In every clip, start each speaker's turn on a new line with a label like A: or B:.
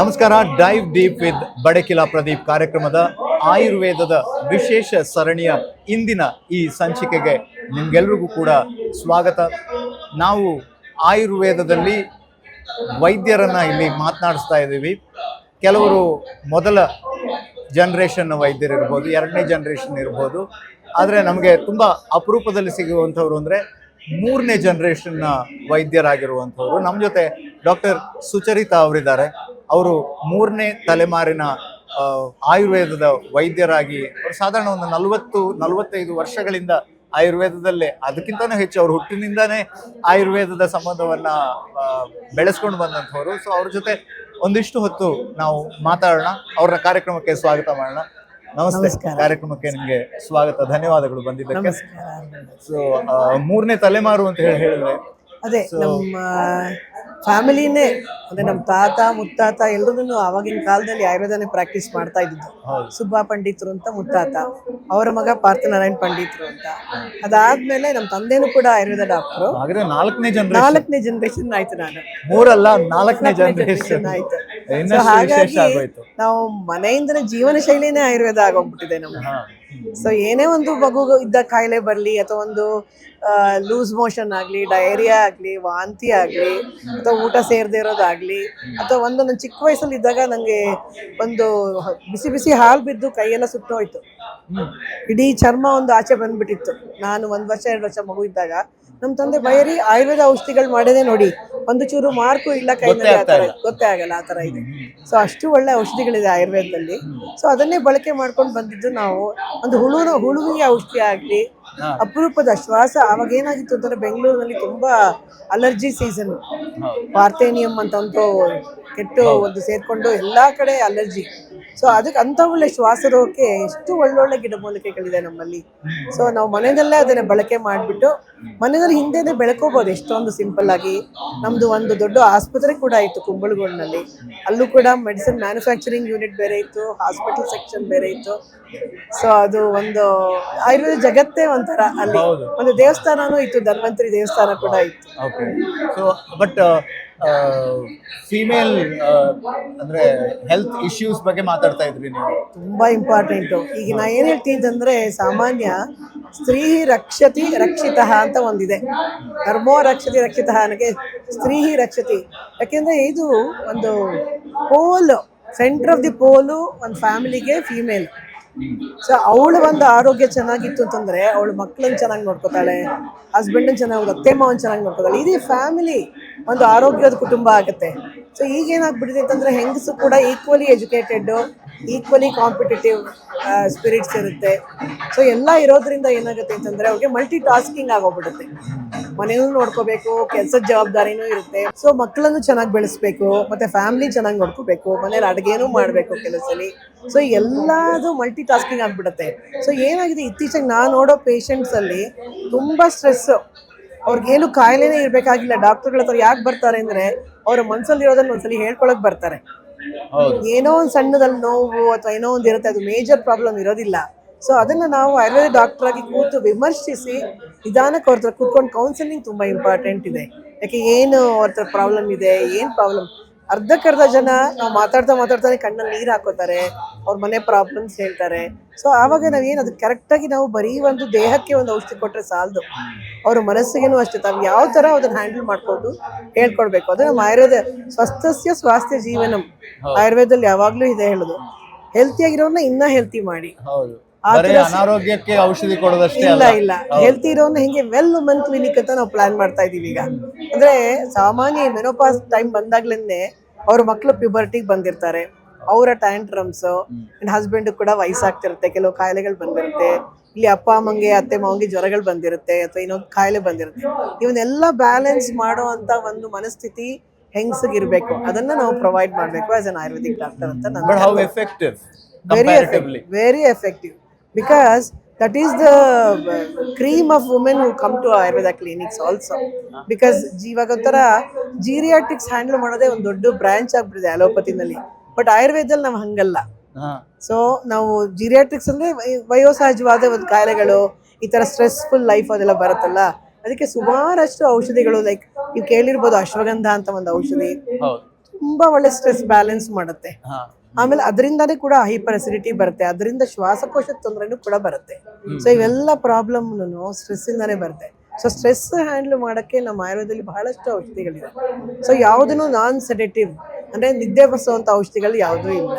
A: ನಮಸ್ಕಾರ. Dive deep with Badakila Pradeep ಕಾರ್ಯಕ್ರಮದ ಆಯುರ್ವೇದದ ವಿಶೇಷ ಸರಣಿಯ ಇಂದಿನ ಈ ಸಂಚಿಕೆಗೆ ನಿಮ್ಗೆಲ್ರಿಗೂ ಕೂಡ ಸ್ವಾಗತ. ನಾವು ಆಯುರ್ವೇದದಲ್ಲಿ ವೈದ್ಯರನ್ನ ಇಲ್ಲಿ ಮಾತನಾಡಿಸ್ತಾ ಇದ್ದೀವಿ. ಕೆಲವರು ಮೊದಲ ಜನರೇಷನ್ ವೈದ್ಯರಿರ್ಬೋದು, ಎರಡನೇ ಜನರೇಷನ್ ಇರ್ಬೋದು. ಆದರೆ ನಮಗೆ ತುಂಬ ಅಪರೂಪದಲ್ಲಿ ಸಿಗುವಂಥವ್ರು ಅಂದರೆ ಮೂರನೇ ಜನರೇಷನ್ನ ವೈದ್ಯರಾಗಿರುವಂಥವ್ರು. ನಮ್ಮ ಜೊತೆ ಡಾಕ್ಟರ್ ಸುಚರಿತಾ ಅವರಿದ್ದಾರೆ. ಅವರು ಮೂರನೇ ತಲೆಮಾರಿನ ಆಯುರ್ವೇದದ ವೈದ್ಯರಾಗಿ ಅವರು ಸಾಧಾರಣ ಒಂದು 40-45 ವರ್ಷಗಳಿಂದ ಆಯುರ್ವೇದದಲ್ಲೇ, ಅದಕ್ಕಿಂತನೂ ಹೆಚ್ಚು ಅವರು ಹುಟ್ಟಿನಿಂದಾನೇ ಆಯುರ್ವೇದದ ಸಂಬಂಧವನ್ನು ಬೆಳೆಸ್ಕೊಂಡು ಬಂದಂಥವ್ರು. ಸೊ ಅವ್ರ ಜೊತೆ ಒಂದಿಷ್ಟು ಹೊತ್ತು ನಾವು ಮಾತಾಡೋಣ. ಅವ್ರನ್ನ ಕಾರ್ಯಕ್ರಮಕ್ಕೆ ಸ್ವಾಗತ ಮಾಡೋಣ. ನಮಸ್ತೆ. ಕಾರ್ಯಕ್ರಮಕ್ಕೆ ನಿಮಗೆ ಸ್ವಾಗತ, ಧನ್ಯವಾದಗಳು ಬಂದಿದ್ದಕ್ಕೆ. ಸೊ ಮೂರನೇ ತಲೆಮಾರು ಅಂತ ಹೇಳಿದ್ರೆ
B: ಅದೇ ನಮ್ಮ ಫ್ಯಾಮಿಲಿನೇ, ಅಂದ್ರೆ ನಮ್ಮ ತಾತ ಮುತ್ತಾತ ಎಲ್ಲರೂ ಆವಾಗಿನ ಕಾಲದಲ್ಲಿ ಆಯುರ್ವೇದನೇ ಪ್ರಾಕ್ಟೀಸ್ ಮಾಡ್ತಾ ಇದ್ದಿದ್ದು. ಸುಬ್ಬಾ ಪಂಡಿತರು ಅಂತ ಮುತ್ತಾತ, ಅವರ ಮಗ ಪಾರ್ಥನಾರಾಯಣ್ ಪಂಡಿತರು ಅಂತ. ಅದಾದ್ಮೇಲೆ ನಮ್ಮ ತಂದೆನೂ ಕೂಡ ಆಯುರ್ವೇದ ಡಾಕ್ಟರು. ನಾಲ್ಕನೇ ಜನರೇಷನ್ ಆಯ್ತು. ನಾನು
A: ಮೂರಲ್ಲ, ನಾಲ್ಕನೇ ಜನರೇಷನ್ ಆಯ್ತು.
B: ಹಾಗಾಗಿ ನಾವು ಮನೆಯಿಂದನೇ ಜೀವನ ಶೈಲಿನೇ ಆಯುರ್ವೇದ ಆಗೋಗ್ಬಿಟ್ಟಿದೆ ನಮ್ಗೆ. ಸೊ ಏನೇ ಒಂದು ಮಗು ಇದ್ದ ಕಾಯಿಲೆ ಬರಲಿ, ಅಥವಾ ಒಂದು ಲೂಸ್ ಮೋಷನ್ ಆಗಲಿ, ಡಯರಿಯಾ ಆಗಲಿ, ವಾಂತಿ ಆಗಲಿ, ಅಥವಾ ಊಟ ಸೇರದೆ ಇರೋದಾಗಲಿ, ಅಥವಾ ನನ್ನ ಚಿಕ್ಕ ವಯಸ್ಸಲ್ಲಿ ಇದ್ದಾಗ ನನಗೆ ಒಂದು ಬಿಸಿ ಬಿಸಿ ಹಾಲು ಬಿದ್ದು ಕೈಯೆಲ್ಲ ಸುಟ್ಟೋಯ್ತು. ಇಡೀ ಚರ್ಮ ಒಂದು ಆಚೆ ಬಂದ್ಬಿಟ್ಟಿತ್ತು. ನಾನು 1 ವರ್ಷ 2 ವರ್ಷ ಮಗು ಇದ್ದಾಗ ನಮ್ಮ ತಂದೆ ಬಯರಿ ಆಯುರ್ವೇದ ಔಷಧಿಗಳು ಮಾಡಿದೆ ನೋಡಿ, ಒಂದು ಚೂರು ಮಾರ್ಕು ಇಲ್ಲ ಕೈನಲ್ಲಿ, ಆ ಥರ ಗೊತ್ತೇ ಆಗಲ್ಲ, ಆ ಥರ ಇದೆ. ಸೊ ಅಷ್ಟು ಒಳ್ಳೆ ಔಷಧಿಗಳಿದೆ ಆಯುರ್ವೇದದಲ್ಲಿ. ಸೊ ಅದನ್ನೇ ಬಳಕೆ ಮಾಡ್ಕೊಂಡು ಬಂದಿದ್ದು ನಾವು. ಒಂದು ಹುಳುವಿಗೆ ಔಷಧಿ ಆಗಲಿ, ಅಪರೂಪದ ಶ್ವಾಸ. ಅವಾಗ ಏನಾಗಿತ್ತು ಅಂತಂದ್ರೆ ಬೆಂಗಳೂರಿನಲ್ಲಿ ತುಂಬಾ ಅಲರ್ಜಿ ಸೀಸನ್, ಪಾರ್ಥೇನಿಯಂ ಅಂತ ಒಂದು ಕೆಟ್ಟು ಒಂದು ಸೇರ್ಕೊಂಡು ಎಲ್ಲಾ ಕಡೆ ಅಲರ್ಜಿ. ಸೊ ಅದಕ್ಕೆ ಅಂತ ಒಳ್ಳೆ ಶ್ವಾಸ ರೋಗಕ್ಕೆ ಎಷ್ಟು ಒಳ್ಳೊಳ್ಳೆ ಗಿಡಮೂಲಿಕೆಗಳಿದೆ ನಮ್ಮಲ್ಲಿ. ಸೊ ನಾವು ಮನೆಯಲ್ಲೇ ಅದನ್ನ ಬಳಕೆ ಮಾಡಿಬಿಟ್ಟು ಮನೆಯಲ್ಲಿ ಹಿಂದೆನೇ ಬೆಳ್ಕೋಬಹುದು ಎಷ್ಟೊಂದು ಸಿಂಪಲ್ ಆಗಿ. ನಮ್ದು ಒಂದು ದೊಡ್ಡ ಆಸ್ಪತ್ರೆ ಕೂಡ ಇತ್ತು ಕುಂಬಳಗೂಡಿನಲ್ಲಿ. ಅಲ್ಲೂ ಕೂಡ ಮೆಡಿಸಿನ್ ಮ್ಯಾನುಫ್ಯಾಕ್ಚರಿಂಗ್ ಯೂನಿಟ್ ಬೇರೆ ಇತ್ತು, ಹಾಸ್ಪಿಟಲ್ ಸೆಕ್ಷನ್ ಬೇರೆ ಇತ್ತು. ಸೊ ಅದು ಒಂದು ಆಯುರ್ವೇದ ಜಗತ್ತೇ ಒಂಥರ. ಅಲ್ಲಿ ಒಂದು ದೇವಸ್ಥಾನನೂ ಇತ್ತು, ಧನ್ವಂತರಿ ದೇವಸ್ಥಾನ ಕೂಡ ಇತ್ತು.
A: ಸೊ ಬಟ್ ಫೀಮೇಲ್ ಅಂದ್ರೆ ಹೆಲ್ತ್ ಇಶ್ಯೂಸ್ ಬಗ್ಗೆ ಮಾತಾಡ್ತಾ ಇದ್ರಿ ನೀವು.
B: ತುಂಬಾ ಇಂಪಾರ್ಟೆಂಟು. ಈಗ ನಾ ಏನ್ ಹೇಳ್ತೀನಿ ಅಂತಂದ್ರೆ, ಸಾಮಾನ್ಯ ಸ್ತ್ರೀ ರಕ್ಷತಿ ರಕ್ಷಿತಃ ಅಂತ ಒಂದಿದೆ. ಧರ್ಮೋ ರಕ್ಷತಿ ರಕ್ಷಿತಃ ಅನ್ನಕ್ಕೆ ಸ್ತ್ರೀ ರಕ್ಷತಿ. ಯಾಕೆಂದ್ರೆ ಇದು ಒಂದು ಪೋಲ್, ಸೆಂಟರ್ ಆಫ್ ದಿ ಪೋಲು ಒಂದು ಫ್ಯಾಮಿಲಿಗೆ ಫೀಮೇಲ್. ಸೊ ಅವಳು ಒಂದು ಆರೋಗ್ಯ ಚೆನ್ನಾಗಿತ್ತು ಅಂತಂದ್ರೆ ಅವಳು ಮಕ್ಕಳನ್ನ ಚೆನ್ನಾಗಿ ನೋಡ್ಕೋತಾಳೆ, ಹಸ್ಬೆಂಡನ್ನ ಚೆನ್ನಾಗಿ, ಅತ್ತೆ ಮಾವನ್ ಚೆನ್ನಾಗಿ ನೋಡ್ಕೋತಾಳೆ. ಇಡೀ ಫ್ಯಾಮಿಲಿ ಒಂದು ಆರೋಗ್ಯದ ಕುಟುಂಬ ಆಗುತ್ತೆ. ಸೊ ಈಗೇನಾಗ್ಬಿಟ್ಟಿದೆ ಅಂತಂದ್ರೆ ಹೆಂಗಸು ಕೂಡ equally educated, equally competitive spirits ಇರುತ್ತೆ. ಸೊ ಎಲ್ಲ ಇರೋದ್ರಿಂದ ಏನಾಗುತ್ತೆ ಅಂತಂದ್ರೆ ಅವ್ರಿಗೆ ಮಲ್ಟಿ ಟಾಸ್ಕಿಂಗ್ ಆಗೋಗ್ಬಿಡುತ್ತೆ. ಮನೆಯೂ ನೋಡ್ಕೋಬೇಕು, ಕೆಲಸದ ಜವಾಬ್ದಾರಿನೂ ಇರುತ್ತೆ. ಸೊ ಮಕ್ಕಳನ್ನು ಚೆನ್ನಾಗಿ ಬೆಳೆಸ್ಬೇಕು, ಮತ್ತೆ ಫ್ಯಾಮಿಲಿ ಚೆನ್ನಾಗಿ ನೋಡ್ಕೋಬೇಕು, ಮನೇಲಿ ಅಡುಗೆನೂ ಮಾಡಬೇಕು ಕೆಲಸದಲ್ಲಿ. ಸೊ ಎಲ್ಲದು ಮಲ್ಟಿ ಟಾಸ್ಕಿಂಗ್ ಆಗ್ಬಿಡುತ್ತೆ. ಸೊ ಏನಾಗಿದೆ ಇತ್ತೀಚೆಗೆ ನಾನು ನೋಡೋ ಪೇಷಂಟ್ಸ್ ಅಲ್ಲಿ ತುಂಬಾ ಸ್ಟ್ರೆಸ್. ಅವ್ರಿಗೇನು ಕಾಯಿಲೆನೇ ಇರ್ಬೇಕಾಗಿಲ್ಲ. ಡಾಕ್ಟರ್ಗಳ ಹತ್ರ ಯಾಕೆ ಬರ್ತಾರೆ ಅಂದ್ರೆ ಅವ್ರ ಮನ್ಸಲ್ಲಿ ಇರೋದನ್ನ ಒಂದ್ಸಲಿ ಹೇಳ್ಕೊಳಕ್ ಬರ್ತಾರೆ. ಏನೋ ಒಂದು ಸಣ್ಣದಲ್ಲಿ ನೋವು ಅಥವಾ ಏನೋ ಒಂದು ಇರುತ್ತೆ, ಅದು ಮೇಜರ್ ಪ್ರಾಬ್ಲಮ್ ಇರೋದಿಲ್ಲ. ಸೊ ಅದನ್ನ ನಾವು ಆಯುರ್ವೇದ ಡಾಕ್ಟರ್ ಆಗಿ ಕೂತು ವಿಮರ್ಶಿಸಿ ನಿಧಾನಕ್ಕೆ ಅವ್ರ ಹತ್ರ ಕೂತ್ಕೊಂಡು ಕೌನ್ಸಿಲಿಂಗ್ ತುಂಬಾ ಇಂಪಾರ್ಟೆಂಟ್ ಇದೆ. ಯಾಕೆ ಏನು ಅವ್ರ ಹತ್ರ ಪ್ರಾಬ್ಲಮ್ ಇದೆ, ಏನ್ ಪ್ರಾಬ್ಲಮ್. ಅರ್ಧಕ್ಕರ್ಧ ಜನ ನಾವು ಮಾತಾಡ್ತಾನೆ ಕಣ್ಣಲ್ಲಿ ನೀರು ಹಾಕೋತಾರೆ, ಅವ್ರ ಮನೆ ಪ್ರಾಬ್ಲಮ್ಸ್ ಹೇಳ್ತಾರೆ. ಸೊ ಆವಾಗ ನಾವೇನು ಅದು ಕರೆಕ್ಟಾಗಿ ನಾವು ಬರೀ ಒಂದು ದೇಹಕ್ಕೆ ಒಂದು ಔಷಧಿ ಕೊಟ್ಟರೆ ಸಾಲದು, ಅವ್ರ ಮನಸ್ಸಿಗೇನು ಅಷ್ಟೇ ತಾವು ಯಾವ ಥರ ಅದನ್ನು ಹ್ಯಾಂಡಲ್ ಮಾಡ್ಕೊಂಡು ಹೇಳ್ಕೊಡ್ಬೇಕು. ಅದು ನಮ್ಮ ಆಯುರ್ವೇದ ಸ್ವಸ್ಥಸ್ಯ ಸ್ವಾಸ್ಥ್ಯ ಜೀವನಂ, ಆಯುರ್ವೇದದಲ್ಲಿ ಯಾವಾಗಲೂ ಇದೆ ಹೇಳೋದು. ಹೆಲ್ತಿಯಾಗಿರೋನ್ನ ಇನ್ನೂ ಹೆಲ್ತಿ ಮಾಡಿ.
A: ಅನಾರೋಗ್ಯಕ್ಕೆ ಔಷಧಿ ಕೊಡೋದಷ್ಟೇ
B: ಇಲ್ಲ, ಹೆಲ್ತಿ ಇರೋನ್ನ ಹಿಂಗೆ ವೆಲ್ ವುಮೆನ್ ಕ್ಲಿನಿಕ್ ಅಂತ ನಾವು ಪ್ಲಾನ್ ಮಾಡ್ತಾ ಇದೀವಿ ಈಗ. ಅಂದ್ರೆ ಸಾಮಾನ್ಯ ಮೆನೋಪಾಸ್ ಟೈಮ್ ಬಂದಾಗ್ಲೇನೆ ಅವ್ರ ಮಕ್ಕಳು ಪ್ಯೂಬರ್ಟಿಗೆ ಬಂದಿರ್ತಾರೆ, ಅವರ ಟ್ಯಾಂಟ್ರಮ್ಸ್, ಹಸ್ಬೆಂಡ್ ಕೂಡ ವಯಸ್ಸಾಗ್ತಿರುತ್ತೆ, ಕೆಲವು ಕಾಯಿಲೆಗಳು ಬಂದಿರುತ್ತೆ, ಇಲ್ಲಿ ಅಪ್ಪ ಅಮ್ಮಂಗೆ ಅತ್ತೆ ಮಾವಂಗೆ ಜ್ವರಗಳು ಬಂದಿರುತ್ತೆ, ಅಥವಾ ಇನ್ನೊಂದು ಕಾಯಿಲೆ ಬಂದಿರುತ್ತೆ. ಇವನ್ನೆಲ್ಲ ಬ್ಯಾಲೆನ್ಸ್ ಮಾಡೋ ಅಂತ ಒಂದು ಮನಸ್ಥಿತಿ ಹೆಂಗಸಿಗಿರ್ಬೇಕು. ಅದನ್ನ ನಾವು ಪ್ರೊವೈಡ್ ಮಾಡಬೇಕು ಆಸ್ ಅನ್ ಆಯುರ್ವೇದಿಕ್ ಡಾಕ್ಟರ್ ಅಂತ very effective because that is the cream of women who come to Ayurveda clinics also. Because ಇವಾಗೊಂಥರ ಜೀರಿಯಾಟ್ರಿಕ್ಸ್ ಹ್ಯಾಂಡಲ್ ಮಾಡೋದೇ ಒಂದು ದೊಡ್ಡ ಬ್ರಾಂಚ್ ಆಗ್ಬಿಟ್ಟಿದೆ ಅಲೋಪತಿನಲ್ಲಿ. ಬಟ್ ಆಯುರ್ವೇದದಲ್ಲಿ ನಾವು ಹಂಗಲ್ಲ. ಸೊ ನಾವು ಜೀರಿಯಾಟ್ರಿಕ್ಸ್ ಅಂದ್ರೆ ವಯೋಸಹಜವಾದ ಒಂದು ಕಾಯಿಲೆಗಳು, ಈ ತರ ಸ್ಟ್ರೆಸ್ಫುಲ್ ಲೈಫ್ ಅದೆಲ್ಲ ಬರುತ್ತಲ್ಲ, ಅದಕ್ಕೆ ಸುಮಾರಷ್ಟು ಔಷಧಿಗಳು. ಲೈಕ್ ನೀವು ಕೇಳಿರ್ಬೋದು ಅಶ್ವಗಂಧ ಅಂತ ಒಂದು ಔಷಧಿ, ತುಂಬಾ ಒಳ್ಳೆ ಸ್ಟ್ರೆಸ್ ಬ್ಯಾಲೆನ್ಸ್ ಮಾಡುತ್ತೆ.
A: ಹಾ
B: ಆಮೇಲೆ ಅದರಿಂದಾನೇ ಕೂಡ ಹೈಪರ್ ಅಸಿಡಿಟಿ ಬರುತ್ತೆ, ಅದರಿಂದ ಶ್ವಾಸಕೋಶದ ತೊಂದರೆನೂ ಕೂಡ ಬರುತ್ತೆ. ಸೊ ಇವೆಲ್ಲ ಪ್ರಾಬ್ಲಮ್ನು ಸ್ಟ್ರೆಸ್ ಇಂದಾನೇ ಬರುತ್ತೆ. ಸೊ ಸ್ಟ್ರೆಸ್ ಹ್ಯಾಂಡಲ್ ಮಾಡೋಕ್ಕೆ ನಮ್ಮ ಆಯುರ್ವೇದದಲ್ಲಿ ಬಹಳಷ್ಟು ಔಷಧಿಗಳಿದೆ. ಸೊ ಯಾವುದನ್ನು ನಾನ್ ಸೆಡೆಟಿವ್ ಅಂದರೆ ನಿದ್ದೆ ಬರಿಸುವಂಥ ಔಷಧಿಗಳು ಯಾವುದೂ ಇಲ್ಲ.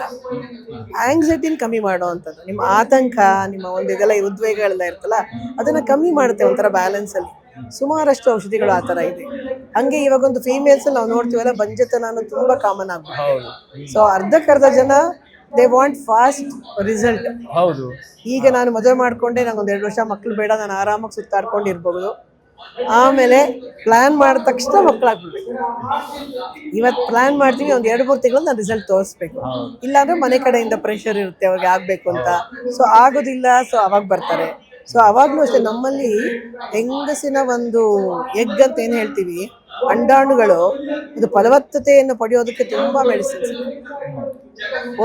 B: ಆಂಗ್ಸೈಟಿನ ಕಮ್ಮಿ ಮಾಡುವಂಥದ್ದು, ನಿಮ್ಮ ಆತಂಕ, ನಿಮ್ಮ ಒಂದು ಇದೆಲ್ಲ ಉದ್ವೇಗಗಳೆಲ್ಲ ಇರ್ತಲ್ಲ ಅದನ್ನು ಕಮ್ಮಿ ಮಾಡುತ್ತೆ ಒಂಥರ ಬ್ಯಾಲೆನ್ಸಲ್ಲಿ. ಸುಮಾರಷ್ಟು ಔಷಧಿಗಳು ಆ ಥರ ಇದೆ. ಹಂಗೆ ಇವಾಗೊಂದು ಫೀಮೇಲ್ಸ್ ನಾವು ನೋಡ್ತೀವಲ್ಲ, ಬಂಜೆತನ ಅನ್ನೋದು ತುಂಬ ಕಾಮನ್ ಆಗ್ಬಿಟ್ಟು.
A: ಹೌದು
B: ಸೊ ಅರ್ಧಕ್ಕರ್ಧ ಜನ ದೇ ವಾಂಟ್ ಫಾಸ್ಟ್ ರಿಸಲ್ಟ್.
A: ಹೌದು.
B: ಈಗ ನಾನು ಮದುವೆ ಮಾಡ್ಕೊಂಡೆ, ನಂಗೊಂದು 2 ವರ್ಷ ಮಕ್ಕಳು ಬೇಡ, ನಾನು ಆರಾಮಾಗಿ ಸುತ್ತಾಡ್ಕೊಂಡಿರ್ಬೋದು. ಆಮೇಲೆ ಪ್ಲ್ಯಾನ್ ಮಾಡಿದ ತಕ್ಷಣ ಮಕ್ಕಳಾಗ್ಬಿಡ್ಬೇಕು. ಇವತ್ತು ಪ್ಲ್ಯಾನ್ ಮಾಡ್ತೀವಿ, ಒಂದು 2-3 ತಿಂಗಳು ನಾನು ರಿಸಲ್ಟ್ ತೋರಿಸ್ಬೇಕು. ಇಲ್ಲಾಂದ್ರೆ ಮನೆ ಕಡೆಯಿಂದ ಪ್ರೆಷರ್ ಇರುತ್ತೆ ಅವ್ರಿಗೆ ಆಗಬೇಕು ಅಂತ. ಸೊ ಆಗೋದಿಲ್ಲ, ಸೊ ಅವಾಗ ಬರ್ತಾರೆ. ಸೊ ಅವಾಗಲೂ ಅಷ್ಟೇ ನಮ್ಮಲ್ಲಿ ಹೆಂಗಸಿನ ಒಂದು ಎಗ್ ಅಂತ ಏನು ಹೇಳ್ತೀವಿ, ಅಂಡಾಣುಗಳು ಅದು ಫಲವತ್ತತೆಯನ್ನು ಪಡೆಯೋದಕ್ಕೆ ತುಂಬಾ ಮೆಡಿಸಿನ್ಸ್,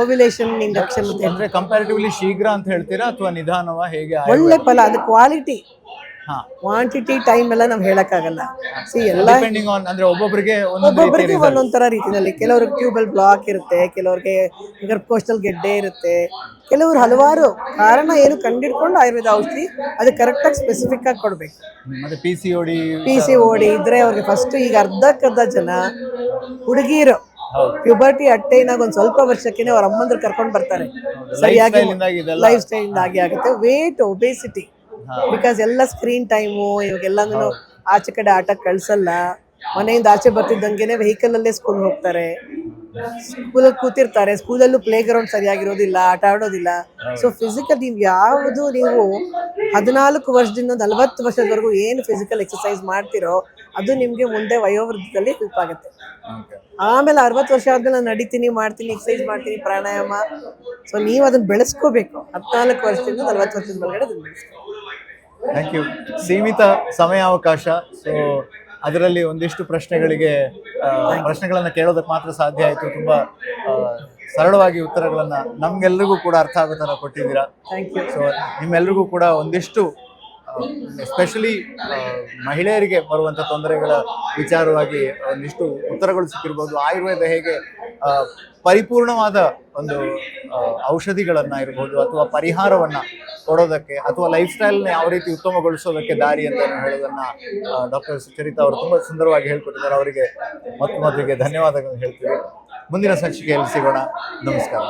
B: ಓವ್ಯುಲೇಷನ್ ಇಂಡಕ್ಷನ್ ಅಂತ.
A: ಅಂದ್ರೆ ಕಂಪ್ಯಾರಿಟಿವ್ಲಿ ಶೀಘ್ರ ಅಂತ ಹೇಳ್ತೀರಾ ಅಥವಾ ನಿಧಾನವ, ಹೇಗೆ?
B: ಒಳ್ಳೆ ಫಲ, ಅದು ಕ್ವಾಲಿಟಿ.
A: ಹಾ,
B: ಕ್ವಾಂಟಿಟಿ ಟೈಮ್ ಎಲ್ಲ ನಾವು ಹೇಳಕ್ಕಾಗಲ್ಲ. ಸಿ ಎಲ್ಲ
A: ಡಿಪೆಂಡಿಂಗ್ ಆನ್, ಅಂದ್ರೆ ಒಬ್ಬೊಬ್ಬರಿಗೆ
B: ಒಂದೊಂದ್ ತರ ರೀತಿಯಲ್ಲಿ. ಕೆಲವ್ರಿಗೆ ಟ್ಯೂಬಲ್ ಬ್ಲಾಕ್ ಇರುತ್ತೆ, ಕೆಲವ್ರಿಗೆ ಗರ್ಭಕೋಶದಲ್ಲಿ ಗೆಡ್ಡೆ ಇರುತ್ತೆ, ಕೆಲವರು ಹಲವಾರು ಕಾರಣ ಏನು ಕಂಡಿಡ್ಕೊಂಡು ಆಯುರ್ವೇದ ಔಷಧಿ ಅದು ಕರೆಕ್ಟಾಗಿ ಸ್ಪೆಸಿಫಿಕ್ ಆಗಿ ಕೊಡ್ಬೇಕು.
A: ಮತ್ತೆ PCOD
B: ಇದ್ರೆ ಅವ್ರಿಗೆ ಫಸ್ಟ್, ಈಗ ಅರ್ಧಕ್ಕರ್ಧ ಜನ ಹುಡುಗಿರು ಪ್ಯೂಬರ್ಟಿ ಅಟ್ಟೆನಾಗ ಒಂದ್ ಸ್ವಲ್ಪ ವರ್ಷಕ್ಕೆ ಅವ್ರ ಅಮ್ಮಂದ್ರು ಕರ್ಕೊಂಡು ಬರ್ತಾರೆ. ಸರಿಯಾಗಿ ಲೈಫ್ ಸ್ಟೈಲ್ ಇಂದಾಗಿ ಆಗುತ್ತೆ. ವೇಟ್, ಒಬೇಸಿಟಿ, ಬಿಕಾಸ್ ಎಲ್ಲ ಸ್ಕ್ರೀನ್ ಟೈಮು, ಇವಾಗೆಲ್ಲನೂ ಆಚೆ ಕಡೆ ಆಟಕ್ಕೆ ಕಳ್ಸಲ್ಲ. ಮನೆಯಿಂದ ಆಚೆ ಬರ್ತಿದ್ದಂಗೆನೆ ವೆಹಿಕಲ್ ಅಲ್ಲೇ ಸ್ಕೂಲ್ ಹೋಗ್ತಾರೆ, ಸ್ಕೂಲಲ್ಲಿ ಕೂತಿರ್ತಾರೆ. ಸ್ಕೂಲಲ್ಲೂ ಪ್ಲೇ ಗ್ರೌಂಡ್ ಸರಿಯಾಗಿರೋದಿಲ್ಲ, ಆಟ ಆಡೋದಿಲ್ಲ. ಸೊ ಫಿಸಿಕಲ್ ನೀವು 14 ವರ್ಷದಿಂದ 40 ವರ್ಷದವರೆಗೂ ಏನು ಫಿಸಿಕಲ್ ಎಕ್ಸಸೈಸ್ ಮಾಡ್ತಿರೋ ಅದು ನಿಮಗೆ ಮುಂದೆ ವಯೋವೃದ್ಧದಲ್ಲಿ ಹೆಲ್ಪ್ ಆಗುತ್ತೆ. ಆಮೇಲೆ 60 ವರ್ಷ ಆದ್ಮೇಲೆ ನಾನು ನಡಿತೀನಿ, ಮಾಡ್ತೀನಿ, ಎಕ್ಸಸೈಸ್ ಮಾಡ್ತೀನಿ, ಪ್ರಾಣಾಯಾಮ. ಸೊ ನೀವು ಅದನ್ನ ಬೆಳೆಸ್ಕೋಬೇಕು. 14 ವರ್ಷದಿಂದ 40 ವರ್ಷದ ಒಳಗಡೆ ಅದನ್ನ ಬೆಳೆಸ್ಕೋಬೇಕು.
A: Thank you. ಸೀಮಿತ ಸಮಯಾವಕಾಶ, ಸೊ ಅದರಲ್ಲಿ ಒಂದಿಷ್ಟು ಪ್ರಶ್ನೆಗಳನ್ನು ಕೇಳೋದಕ್ಕೆ ಮಾತ್ರ ಸಾಧ್ಯ ಆಯಿತು. ತುಂಬ ಸರಳವಾಗಿ ಉತ್ತರಗಳನ್ನು ನಮ್ಗೆಲ್ರಿಗೂ ಕೂಡ ಅರ್ಥ ಆಗೋ ಥರ ಕೊಟ್ಟಿದ್ದೀರಾ.
B: Thank you.
A: ಸೊ ನಿಮ್ಮೆಲ್ರಿಗೂ ಕೂಡ ಒಂದಿಷ್ಟು ಎಸ್ಪೆಷಲಿ ಮಹಿಳೆಯರಿಗೆ ಬರುವಂಥ ತೊಂದರೆಗಳ ವಿಚಾರವಾಗಿ ಒಂದಿಷ್ಟು ಉತ್ತರಗಳು ಸಿಕ್ಕಿರ್ಬೋದು. ಆಯುರ್ವೇದ ಹೇಗೆ ಪರಿಪೂರ್ಣವಾದ ಒಂದು ಔಷಧಿಗಳನ್ನು ಇರ್ಬೋದು ಅಥವಾ ಪರಿಹಾರವನ್ನು ಕೊಡೋದಕ್ಕೆ ಅಥವಾ ಲೈಫ್ ಸ್ಟೈಲ್ನ ಯಾವ ರೀತಿ ಉತ್ತಮಗೊಳಿಸೋದಕ್ಕೆ ದಾರಿ ಅಂತ ಹೇಳೋದನ್ನು ಡಾಕ್ಟರ್ ಸುಚರಿತಾ ಅವರು ತುಂಬ ಸುಂದರವಾಗಿ ಹೇಳ್ಕೊಟ್ಟಿದ್ದಾರೆ. ಅವರಿಗೆ ಮೊದಲಿಗೆ ಧನ್ಯವಾದಗಳನ್ನು ಹೇಳ್ತೀವಿ. ಮುಂದಿನ ಸಂಚಿಕೆಯಲ್ಲಿ ಸಿಗೋಣ. ನಮಸ್ಕಾರ.